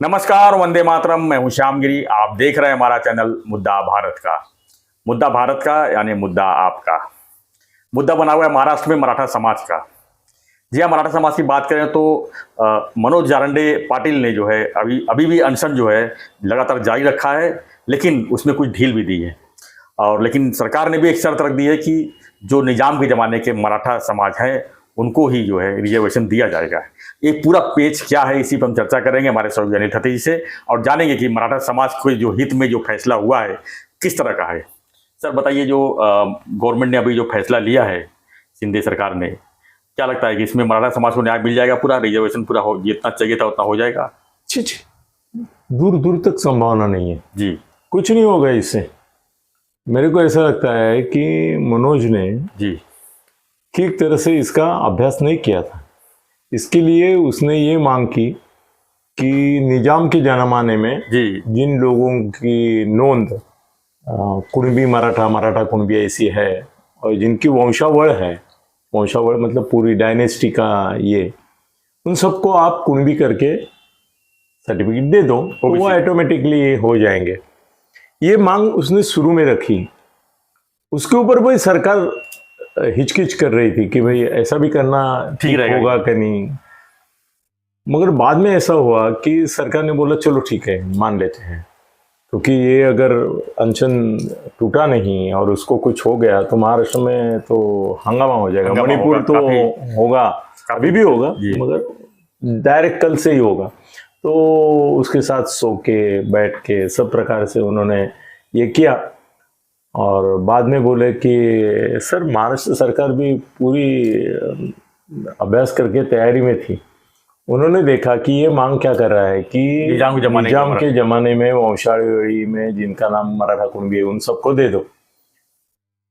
नमस्कार, वंदे मातरम। मैं हूं श्यामगिरी। आप देख रहे हैं हमारा चैनल मुद्दा भारत का। मुद्दा भारत का यानी मुद्दा आपका। मुद्दा बना हुआ है महाराष्ट्र में मराठा समाज का। जी हाँ, मराठा समाज की बात करें तो मनोज जारंडे पाटिल ने जो है अभी अभी भी अनशन जो है लगातार जारी रखा है, लेकिन उसमें कुछ ढील भी दी है। और लेकिन सरकार ने भी एक शर्त रख दी है कि जो निजाम के ज़माने के मराठा समाज हैं उनको ही जो है रिजर्वेशन दिया जाएगा। ये पूरा पेच क्या है, इसी पर हम चर्चा करेंगे हमारे सहयोगी अनिल खत्री जी से, और जानेंगे कि मराठा समाज के जो हित में जो फैसला हुआ है किस तरह का है। सर बताइए, जो गवर्नमेंट ने अभी जो फैसला लिया है, शिंदे सरकार ने, क्या लगता है कि इसमें मराठा समाज को न्याय मिल जाएगा? पूरा रिजर्वेशन पूरा हो, जितना चाहिए था उतना हो जाएगा? छी छी, दूर दूर तक संभावना नहीं है जी। कुछ नहीं होगा इससे। मेरे को ऐसा लगता है कि मनोज ने जी ठीक तरह से इसका अभ्यास नहीं किया था। इसके लिए उसने ये मांग की कि निजाम के जमाने में जी जिन लोगों की नोंद कुणबी मराठा कुणबी ऐसी है और जिनकी वंशावळ है, वंशावळ मतलब पूरी डायनेस्टी का, ये उन सबको आप कुणबी करके सर्टिफिकेट दे दो तो वो ऑटोमेटिकली हो जाएंगे। ये मांग उसने शुरू में रखी। उसके ऊपर भाई सरकार हिचकिच कर रही थी कि भाई ऐसा भी करना ठीक होगा कि नहीं। मगर बाद में ऐसा हुआ कि सरकार ने बोला चलो ठीक है, मान लेते हैं, क्योंकि ये अगर अनशन टूटा नहीं और उसको कुछ हो गया तो महाराष्ट्र में तो हंगामा हो जाएगा। मणिपुर तो होगा, अभी भी होगा, मगर डायरेक्ट कल से ही होगा। तो उसके साथ सो के बैठ के सब प्रकार से उन्होंने ये किया। और बाद में बोले कि सर महाराष्ट्र सरकार भी पूरी अभ्यास करके तैयारी में थी। उन्होंने देखा कि ये मांग क्या कर रहा है कि निजाम के जमाने में वंशावली में जिनका नाम मराठा कुणबी है उन सबको दे दो।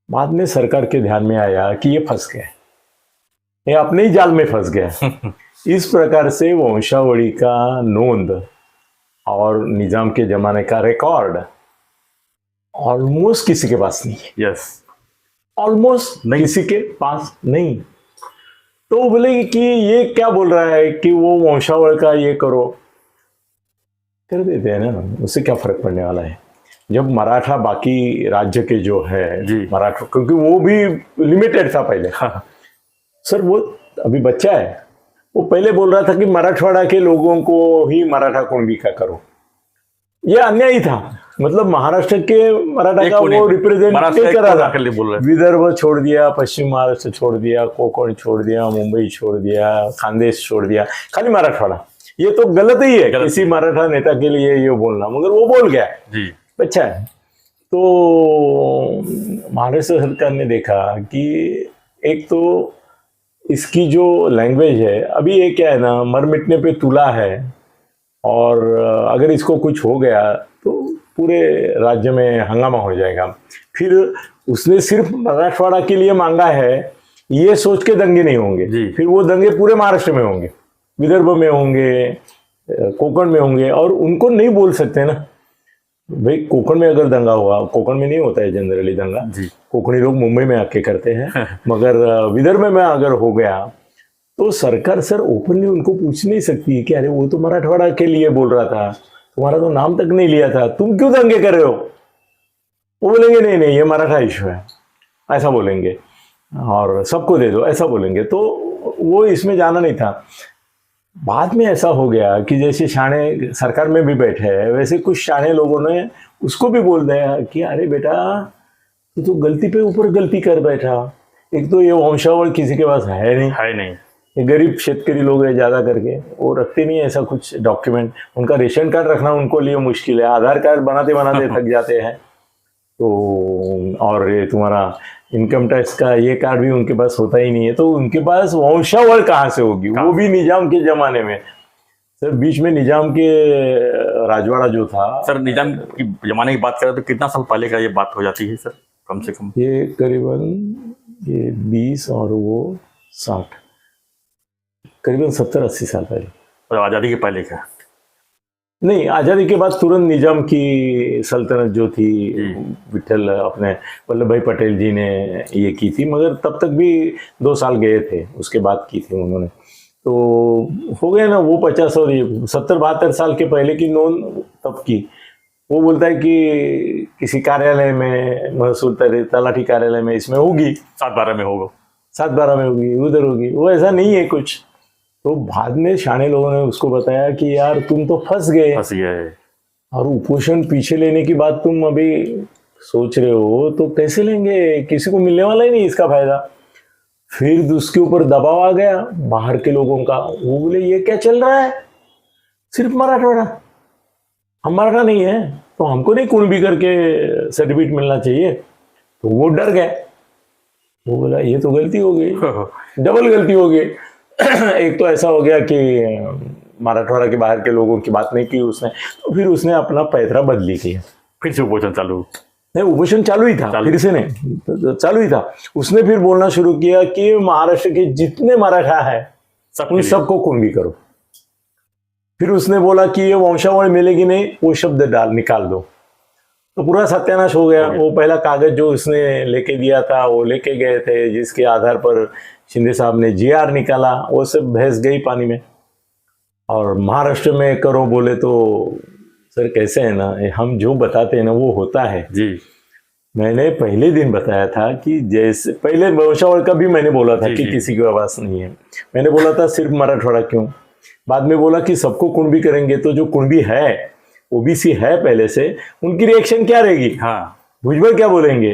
बाद में सरकार के ध्यान में आया कि ये फंस गए, ये अपने ही जाल में फंस गया। इस प्रकार से वंशावली का नोंद और निजाम के जमाने का रिकॉर्ड ऑलमोस्ट किसी के पास नहीं है। यस, ऑलमोस्ट किसी के पास नहीं। तो बोले कि ये क्या बोल रहा है कि वो वंशावळ का ये करो, कर देते हैं ना, उससे क्या फर्क पड़ने वाला है। जब मराठा बाकी राज्य के जो है मराठा, क्योंकि वो भी लिमिटेड था पहले। हाँ। सर वो अभी बच्चा है, वो पहले बोल रहा था कि मराठवाड़ा के लोगों को ही मराठा कुणबी का करो। ये अन्याय था। मतलब महाराष्ट्र के मराठा का वो रिप्रेजेंट नहीं कर रहा था। विदर्भ छोड़ दिया, पश्चिम महाराष्ट्र छोड़ दिया, कोकण छोड़ दिया, मुंबई छोड़ दिया, खानदेश छोड़ दिया, खाली मराठवाड़ा। ये तो गलत ही है किसी मराठा नेता के लिए ये बोलना, मगर वो बोल गया जी। अच्छा है। तो महाराष्ट्र सरकार ने देखा कि एक तो इसकी जो लैंग्वेज है, अभी ये क्या है ना, मर मिटने पे तुला है, और अगर इसको कुछ हो गया तो पूरे राज्य में हंगामा हो जाएगा। फिर उसने सिर्फ मराठवाड़ा के लिए मांगा है, ये सोच के दंगे नहीं होंगे। फिर वो दंगे पूरे महाराष्ट्र में होंगे, विदर्भ में होंगे, कोकण में होंगे, और उनको नहीं बोल सकते ना भाई। कोकण में अगर दंगा हुआ, कोकण में नहीं होता है जनरली दंगा, कोकणी लोग मुंबई में आके करते हैं, मगर विदर्भ में अगर हो गया तो सरकार सर ओपनली उनको पूछ नहीं सकती कि अरे वो तो मराठवाड़ा के लिए बोल रहा था, तुम्हारा तो नाम तक नहीं लिया था, तुम क्यों दंगे कर रहे हो। वो बोलेंगे नहीं नहीं ये मराठा इशू है, ऐसा बोलेंगे, और सबको दे दो ऐसा बोलेंगे। तो वो इसमें जाना नहीं था। बाद में ऐसा हो गया कि जैसे शाणे सरकार में भी बैठे हैं, वैसे कुछ शाणे लोगों ने उसको भी बोल दिया कि अरे बेटा तो गलती पे ऊपर गलती कर बैठा। एक तो ये वंशावळ किसी के पास है नहीं। ये गरीब शेतकरी लोग है ज्यादा करके, वो रखते नहीं ऐसा कुछ डॉक्यूमेंट। उनका रेशन कार्ड रखना उनको लिए मुश्किल है, आधार कार्ड बनाते बनाते थक जाते हैं। तो और ये तुम्हारा इनकम टैक्स का ये कार्ड भी उनके पास होता ही नहीं है। तो उनके पास वंशावळ कहाँ से होगी, वो भी निजाम के जमाने में। सर बीच में निजाम के राजवाड़ा जो था, सर निजाम की जमाने की बात करें तो कितना साल पहले का ये बात हो जाती है सर? कम से कम ये करीबन ये 20 और वो 60, करीबन 70-80 साल पहले। और आज़ादी के पहले का नहीं, आज़ादी के बाद तुरंत निजाम की सल्तनत जो थी, विठल अपने वल्लभ भाई पटेल जी ने ये की थी, मगर तब तक भी 2 साल गए थे, उसके बाद की थी उन्होंने। तो हो गया ना वो 50 और ये 70-72 साल के पहले की नोन तब की। वो बोलता है कि किसी कार्यालय में महसूल तलाठी कार्यालय में इसमें होगी 7-12 में होगा। 7-12 में होगी, उधर होगी। वो ऐसा नहीं है कुछ। तो बाद में शाणे लोगों ने उसको बताया कि यार तुम तो फंस गए, और उपोषण पीछे लेने की बात तुम अभी सोच रहे हो तो कैसे लेंगे, किसी को मिलने वाला ही नहीं इसका फायदा। फिर उसके ऊपर दबाव आ गया बाहर के लोगों का। वो बोले ये क्या चल रहा है, सिर्फ मराठवाड़ा, हम मराठा नहीं है तो हमको नहीं कुणबी करके सर्टिफिकेट मिलना चाहिए। तो वो डर गए। वो बोला ये तो गलती हो गई, डबल गलती हो गई। एक तो ऐसा हो गया कि मराठवाड़ा के बाहर के लोगों की बात नहीं की उसने, तो फिर उसने अपना पैतरा बदली किया। फिर से उपोषण चालू? नहीं, उपोषण चालू ही था, फिर से नहीं, चालू ही था। उसने फिर बोलना शुरू किया कि महाराष्ट्र के जितने मराठा है उन सबको कुणबी करो। फिर उसने बोला कि ये वंशावली मिलेगी नहीं, वो शब्द निकाल दो। तो पूरा सत्यानाश हो गया। वो पहला कागज जो उसने लेके दिया था वो लेके गए थे, जिसके आधार पर शिंदे साहब ने जीआर निकाला, वो सब भैंस गई पानी में। और महाराष्ट्र में करो बोले तो सर कैसे है ना, हम जो बताते हैं ना वो होता है जी। मैंने पहले दिन बताया था कि जैसे पहले वंशावल का भी मैंने बोला था कि किसी की आवाज नहीं है। मैंने बोला था सिर्फ मराठवाड़ा क्यों, बाद में बोला कि सबको कुणबी करेंगे तो जो कुणबी है ओबीसी है पहले से, उनकी रिएक्शन क्या रहेगी। हाँ, भुजबल क्या बोलेंगे,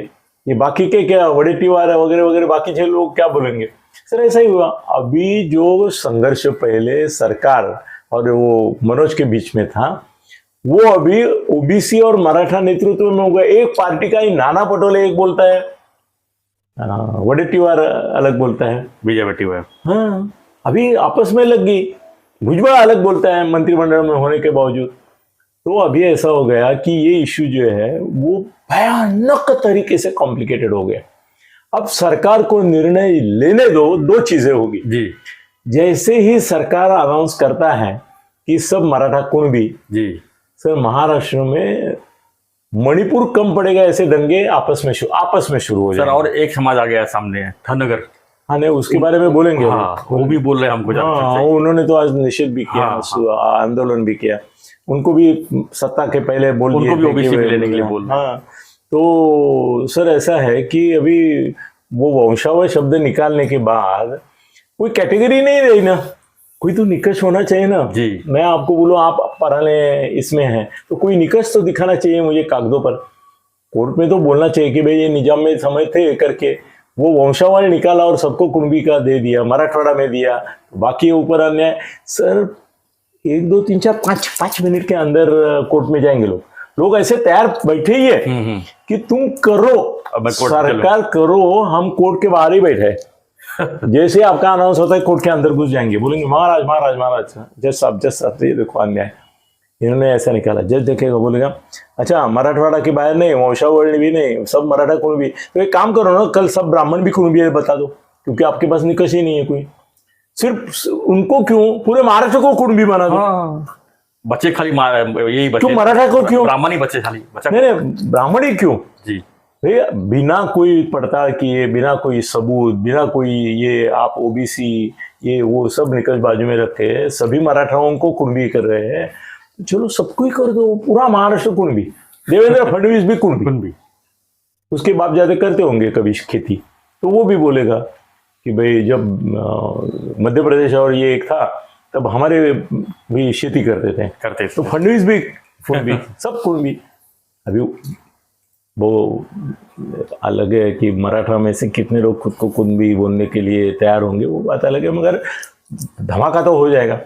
ये बाकी के क्या वडेट्टीवार वगैरह वगैरह बाकी के लोग क्या बोलेंगे। सर ऐसा ही हुआ। अभी जो संघर्ष पहले सरकार और वो मनोज के बीच में था, वो अभी ओबीसी और मराठा नेतृत्व में होगा। एक पार्टी का ही नाना पटोले एक बोलता है, वडेट्टीवार अलग बोलता है, विजय वडेट्टीवार, हाँ अभी आपस में लग गई। भुजबल अलग बोलता है मंत्रिमंडल में होने के बावजूद। तो अभी ऐसा हो गया कि ये इश्यू जो है वो भयानक तरीके से कॉम्प्लिकेटेड हो गया। अब सरकार को निर्णय लेने दो, दो चीजें होगी जी। जैसे ही सरकार अनाउंस करता है कि सब मराठा कुणबी जी, सर महाराष्ट्र में मणिपुर कम पड़ेगा, ऐसे दंगे आपस में शुरू हो जाएंगे। सर और एक समाज आ गया सामने, धनगर। हाँ नहीं, उसके बारे में बोलेंगे। हाँ, वो भी बोल रहे हैं हमको। हाँ, उन्होंने तो आज निषेध भी किया, आंदोलन भी किया। उनको भी सत्ता के पहले बोल दिया, उनको भी ओबीसी में लेने के लिए बोल। हाँ, तो सर ऐसा है कि अभी वो वंशावल शब्द निकालने के बाद कोई कैटेगरी नहीं रही ना, कोई तो निकष होना चाहिए ना जी। मैं आपको बोलूं आप पढ़ाने इसमें हैं तो कोई निकष तो दिखाना चाहिए मुझे कागजों पर। कोर्ट में तो बोलना चाहिए कि भाई ये निजाम में समय थे करके वो वंशावल निकाला और सबको कुणबी का दे दिया, मराठवाड़ा में दिया, बाकी ऊपर अन्याय। सर 1, 2, 3, 4, 5 मिनट के अंदर कोर्ट में जाएंगे लोग ऐसे तैयार बैठे ही है कि तुम करो, सरकार करो, हम कोर्ट के बाहर ही बैठे। जैसे आपका अनाउंस होता है कोर्ट के अंदर घुस जाएंगे, बोलेंगे महाराज महाराज महाराज, जज साहब ये देखो अन्याय, इन्होंने ऐसा निकाला। जज देखेगा बोलेगा अच्छा मराठवाड़ा के बाहर नहीं, वंशावली भी नहीं, सब मराठा कुणबी। तो एक काम करो ना, कल सब ब्राह्मण भी कुणबी है बता दो, क्योंकि आपके पास निकष ही नहीं है कोई। सिर्फ उनको क्यों, पूरे महाराष्ट्र को कुणबी बना दो। बच्चे खाली यही बच्चे, क्यों मराठा को क्यों, ब्राह्मण ही बच्चे खाली, नहीं ब्राह्मण ही क्यों जी भैया, बिना कोई पड़ताल किए, बिना कोई सबूत, बिना कोई ये आप ओबीसी ये वो सब निकष बाजू में रखे सभी मराठाओं को कुणबी कर रहे हैं। चलो सबको ही कर दो, पूरा महाराष्ट्र कुणबी। देवेंद्र फडणवीस भी कुणबी, उसके बाप ज्यादा करते होंगे कभी खेती, तो वो भी बोलेगा कि भाई जब मध्य प्रदेश और ये एक था तब हमारे भी खेती करते थे। तो फडणवीस भी कुणबी, सब कुणबी। अभी वो अलग है कि मराठा में से कितने लोग खुद को कुणबी बोलने के लिए तैयार होंगे, वो बात अलग है, मगर धमाका तो हो जाएगा।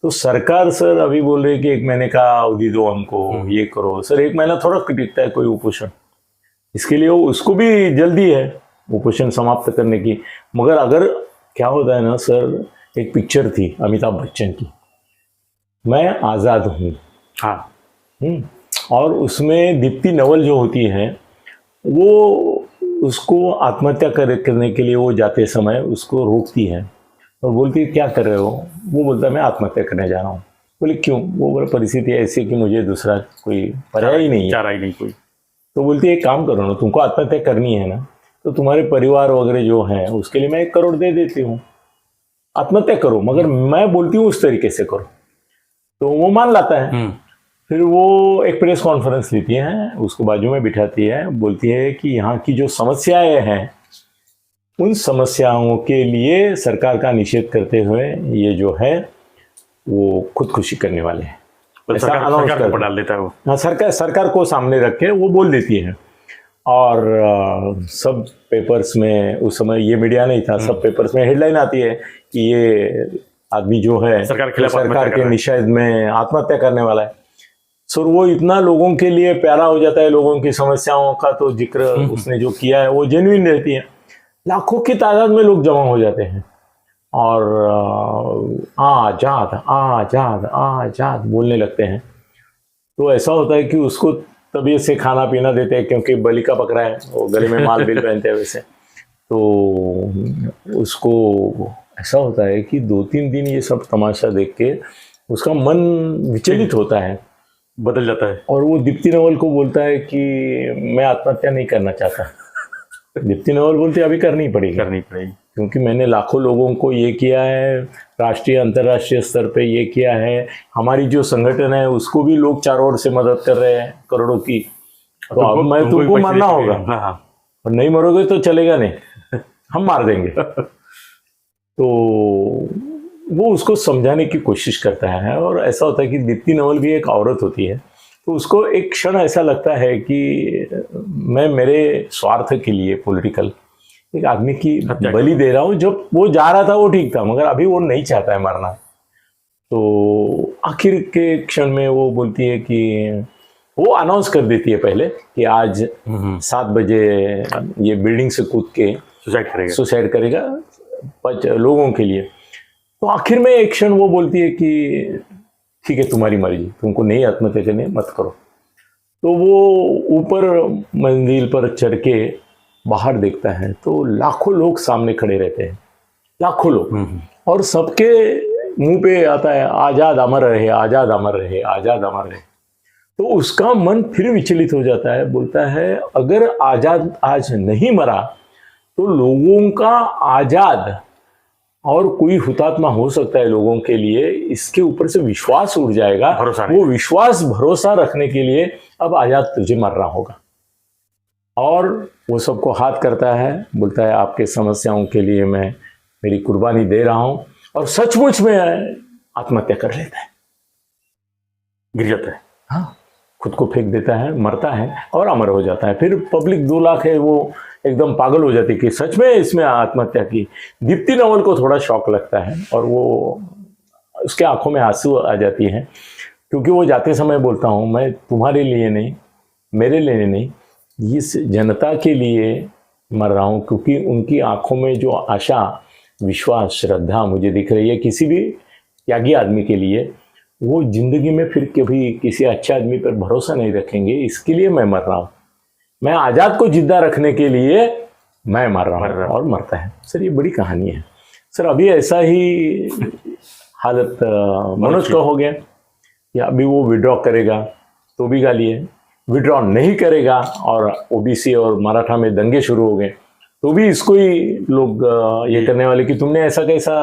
तो सरकार सर अभी बोल रही है कि 1 महीने का अवधि दो हमको, ये करो। सर 1 महीना थोड़ा टिकता है कोई उपोषण, इसके लिए उसको भी जल्दी है उपोषण समाप्त करने की। मगर अगर क्या होता है ना सर, एक पिक्चर थी अमिताभ बच्चन की, मैं आज़ाद हूँ, हाँ, और उसमें दीप्ति नवल जो होती है वो उसको आत्महत्या करने के लिए वो जाते समय उसको रोकती है और बोलती है क्या कर रहे हो। वो बोलता है मैं आत्महत्या करने जा रहा हूँ। बोले क्यों। वो बोले परिस्थिति ऐसी कि मुझे दूसरा कोई पर्याय ही नहीं है, चारा ही नहीं कोई। तो बोलती है एक काम करो ना, तुमको आत्महत्या करनी है ना, तो तुम्हारे परिवार वगैरह जो है उसके लिए मैं 1 करोड़ दे देती हूँ, आत्महत्या करो, मगर मैं बोलती हूँ उस तरीके से करो। तो वो मान लाता है। फिर वो एक प्रेस कॉन्फ्रेंस लेती है, उसको बाजू में बिठाती है, बोलती है कि यहाँ की जो समस्याएं हैं उन समस्याओं के लिए सरकार का निषेध करते हुए ये जो है वो खुदकुशी करने वाले हैं, ऐसा अनाउंस कर डाल देता है वो। हाँ, सरकार को सामने रख के वो बोल देती है। और सब पेपर्स में, उस समय ये मीडिया नहीं था, सब पेपर्स में हेडलाइन आती है कि ये आदमी जो है सरकार के निषेध में आत्महत्या करने वाला है। सर वो इतना लोगों के लिए प्यारा हो जाता है, लोगों की समस्याओं का तो जिक्र उसने जो किया है वो जेन्युइन रहती है। लाखों की तादाद में लोग जमा हो जाते हैं और आजाद आजाद आजाद बोलने लगते हैं। तो ऐसा होता है कि उसको तबीयत से खाना पीना देते हैं, क्योंकि बलि का बकरा है, वो गले में माल बिल पहनते हैं वैसे। तो उसको ऐसा होता है कि 2-3 दिन ये सब तमाशा देख के उसका मन विचलित होता है, बदल जाता है। और वो दीप्ति नवल को बोलता है कि मैं आत्महत्या नहीं करना चाहता। दीप्ति नवल बोलती अभी करनी पड़ेगी, क्योंकि मैंने लाखों लोगों को ये किया है, राष्ट्रीय अंतर्राष्ट्रीय स्तर पे ये किया है, हमारी जो संगठन है उसको भी लोग चारों ओर से मदद कर रहे हैं करोड़ों की। तो अब मैं तुमको मरना होगा, और नहीं मरोगे तो चलेगा नहीं, हम मार देंगे। तो वो उसको समझाने की कोशिश करता है। और ऐसा होता है कि दीप्ति नवल भी एक औरत होती है, तो उसको एक क्षण ऐसा लगता है कि मैं मेरे स्वार्थ के लिए पॉलिटिकल एक आदमी की बलि दे रहा हूँ। जब वो जा रहा था वो ठीक था, मगर अभी वो नहीं चाहता है मरना। तो आखिर के क्षण में वो बोलती है कि वो अनाउंस कर देती है पहले कि आज 7 बजे ये बिल्डिंग से कूद के सुसाइड करेगा 5 लोगों के लिए। तो आखिर में एक क्षण वो बोलती है कि ठीक है तुम्हारी मर्जी, तुमको नहीं आत्महत्या करनी मत करो। तो वो ऊपर मंजिल पर चढ़ के बाहर देखता है तो लाखों लोग सामने खड़े रहते हैं, लाखों लोग, और सबके मुंह पे आता है आजाद अमर रहे, आजाद अमर रहे, आजाद अमर रहे। तो उसका मन फिर विचलित हो जाता है, बोलता है अगर आजाद आज नहीं मरा तो लोगों का आजाद और कोई हुतात्मा हो सकता है लोगों के लिए, इसके ऊपर से विश्वास उड़ जाएगा। वो विश्वास भरोसा रखने के लिए अब आजाद तुझे मरना होगा। और वो सबको हाथ करता है, बोलता है आपके समस्याओं के लिए मैं मेरी कुर्बानी दे रहा हूं, और सचमुच में आत्महत्या कर लेता है, गिर जाता है, हाँ, खुद को फेंक देता है, मरता है और अमर हो जाता है। फिर पब्लिक 2 लाख है वो एकदम पागल हो जाती है कि सच में इसमें आत्महत्या की। दीप्ति नवल को थोड़ा शौक लगता है और वो उसके आंखों में आंसू आ जाती है, क्योंकि वो जाते समय बोलता हूँ मैं तुम्हारे लिए नहीं, मेरे लिए नहीं, इस जनता के लिए मर रहा हूँ, क्योंकि उनकी आंखों में जो आशा, विश्वास, श्रद्धा मुझे दिख रही है किसी भी त्यागी आदमी के लिए, वो जिंदगी में फिर कभी किसी अच्छे आदमी पर भरोसा नहीं रखेंगे, इसके लिए मैं मर रहा हूँ। मैं आजाद को जिंदा रखने के लिए मैं मर रहा हूँ, और मरता है। सर ये बड़ी कहानी है सर। अभी ऐसा ही हालत मनोज का हो गया कि अभी वो विड्रॉ करेगा तो भी गाली है, विड्रॉ नहीं करेगा और ओबीसी और मराठा में दंगे शुरू हो गए तो भी इसको ही लोग ये करने वाले कि तुमने ऐसा कैसा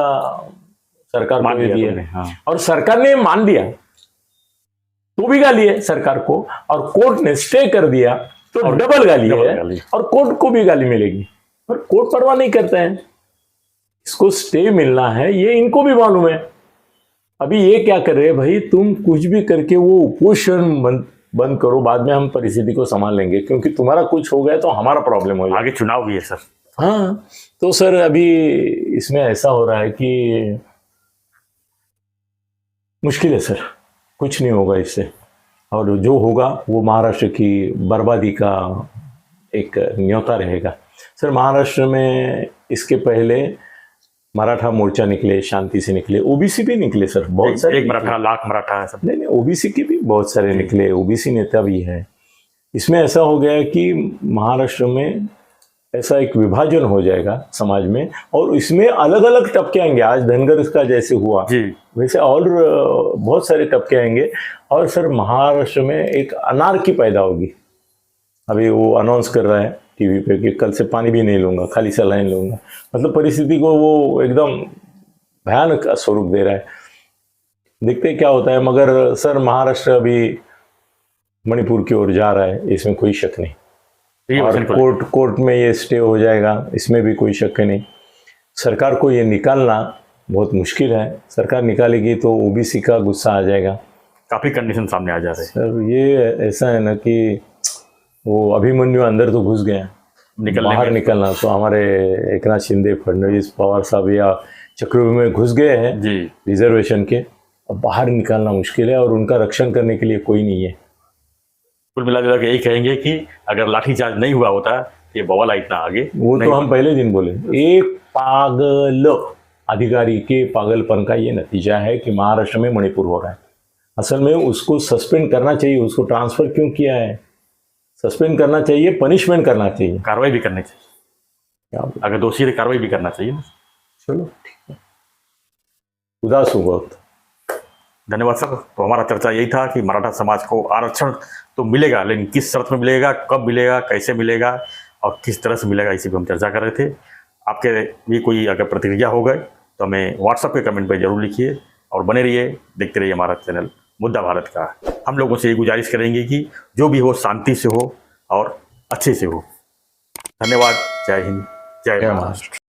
सरकार को दिया। हाँ। और सरकार ने मान लिया तो भी गाली है सरकार को, और कोर्ट ने स्टे कर दिया तो डबल गाली है, और कोर्ट को भी गाली मिलेगी। पर कोर्ट परवाह नहीं करता है, इसको स्टे मिलना है ये इनको भी मालूम है। अभी ये क्या कर रहे हैं भाई, तुम कुछ भी करके वो उपोषण बंद करो, बाद में हम परिस्थिति को संभाल लेंगे, क्योंकि तुम्हारा कुछ हो गया तो हमारा प्रॉब्लम हो गया। आगे चुनाव भी है सर। हाँ, तो सर अभी इसमें ऐसा हो रहा है कि मुश्किल है सर, कुछ नहीं होगा इससे, और जो होगा वो महाराष्ट्र की बर्बादी का एक न्योता रहेगा। सर महाराष्ट्र में इसके पहले मराठा मोर्चा निकले, शांति से निकले, ओबीसी भी निकले सर, बहुत सारे, एक मराठा लाख मराठा है सब। नहीं ओबीसी के भी बहुत सारे निकले, ओबीसी नेता भी है। इसमें ऐसा हो गया कि महाराष्ट्र में ऐसा एक विभाजन हो जाएगा समाज में, और इसमें अलग अलग तबके आएंगे। आज धनगर का जैसे हुआ जी, वैसे और बहुत सारे तबके आएंगे, और सर महाराष्ट्र में एक अनार्की पैदा होगी। अभी वो अनाउंस कर रहा है टीवी पे कि कल से पानी भी नहीं लूंगा, खाली सलाइन लूंगा। मतलब परिस्थिति को वो एकदम भयानक स्वरूप दे रहा है। देखते हैं क्या होता है। मगर सर महाराष्ट्र अभी मणिपुर की ओर जा रहा है, इसमें कोई शक नहीं। ये और वचन को कोर्ट में ये स्टे हो जाएगा, इसमें भी कोई शक नहीं। सरकार को ये निकालना बहुत मुश्किल है। सरकार निकालेगी तो ओबीसी का गुस्सा आ जाएगा। काफी कंडीशन सामने आ जा रहे हैं। सर ये ऐसा है ना कि वो अभिमन्यु अंदर तो घुस गए, बाहर निकलना तो हमारे एकनाथ शिंदे, फडणवीस, पवार साहब या चक्रव्यूह में घुस गए हैं जी। रिजर्वेशन के। अब बाहर निकालना मुश्किल है और उनका रक्षण करने के लिए कोई नहीं है। कुल मिला जुला के यही कहेंगे कि अगर लाठीचार्ज नहीं हुआ होता ये बवाला इतना आगे वो तो हम पहले दिन बोले, एक पागल अधिकारी के पागलपन का ये नतीजा है कि महाराष्ट्र में मणिपुर हो रहा है। असल में उसको सस्पेंड करना चाहिए। उसको ट्रांसफर क्यों किया है? सस्पेंड करना चाहिए, पनिशमेंट करना चाहिए, कार्रवाई भी करनी चाहिए। क्या अगर दोषी है तो कार्रवाई भी करना चाहिए। चलो ठीक है, उदास हूँ बहुत। धन्यवाद सर। तो हमारा चर्चा यही था कि मराठा समाज को आरक्षण तो मिलेगा, लेकिन किस शर्त में मिलेगा, कब मिलेगा, कैसे मिलेगा और किस तरह से मिलेगा, इसी पर हम चर्चा कर रहे थे। आपके भी कोई अगर प्रतिक्रिया हो गए तो हमें व्हाट्सएप के कमेंट पर जरूर लिखिए और बने रहिए, देखते रहिए हमारा चैनल मुद्दा भारत का। हम लोगों से ये गुजारिश करेंगे कि जो भी हो शांति से हो और अच्छे से हो। धन्यवाद। जय हिंद, जय महाराष्ट्र।